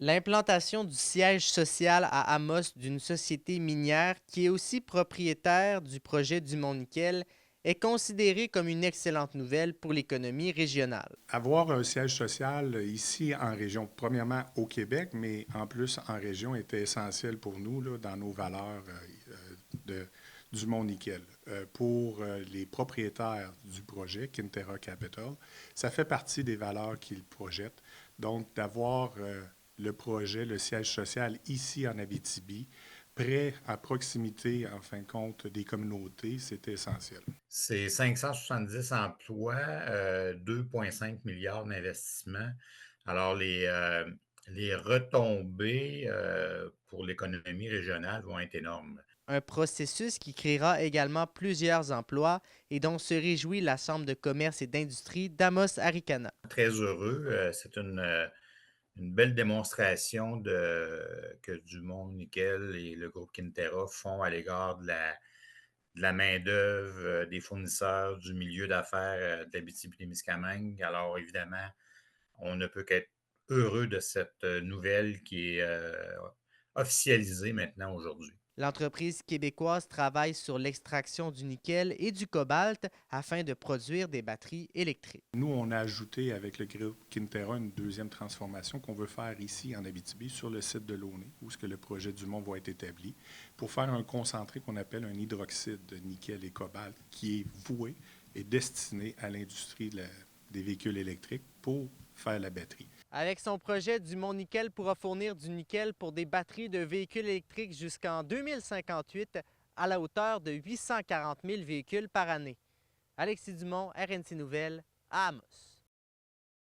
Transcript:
L'implantation du siège social à Amos d'une société minière qui est aussi propriétaire du projet Dumont-Nickel est considérée comme une excellente nouvelle pour l'économie régionale. Avoir un siège social ici en région, premièrement au Québec, mais en plus en région, était essentiel pour nous là, dans nos valeurs de, du Mont-Nickel. Pour les propriétaires du projet, Kinterra Capital, ça fait partie des valeurs qu'ils projettent. Donc, d'avoir le projet, le siège social ici en Abitibi, près, à proximité, en fin de compte, des communautés, c'était essentiel. C'est 570 emplois, 2,5 milliards d'investissements. Alors, les retombées pour l'économie régionale vont être énormes. Un processus qui créera également plusieurs emplois et dont se réjouit la Chambre de commerce et d'industrie d'Amos-Aricana. Très heureux. C'est une belle démonstration que Dumont Nickel et le groupe Kinterra font à l'égard de la main-d'œuvre, des fournisseurs du milieu d'affaires d'Abitibi-Témiscamingue. Alors, évidemment, on ne peut qu'être heureux de cette nouvelle qui est officialisée maintenant aujourd'hui. L'entreprise québécoise travaille sur l'extraction du nickel et du cobalt afin de produire des batteries électriques. Nous, on a ajouté avec le groupe Kinterra une deuxième transformation qu'on veut faire ici en Abitibi sur le site de Launay, où ce que le projet Dumont va être établi, pour faire un concentré qu'on appelle un hydroxyde de nickel et cobalt qui est voué et destiné à l'industrie des véhicules électriques pour faire la batterie. Avec son projet, Dumont Nickel pourra fournir du nickel pour des batteries de véhicules électriques jusqu'en 2058 à la hauteur de 840 000 véhicules par année. Alexis Dumont, RNC Nouvelles, à Amos.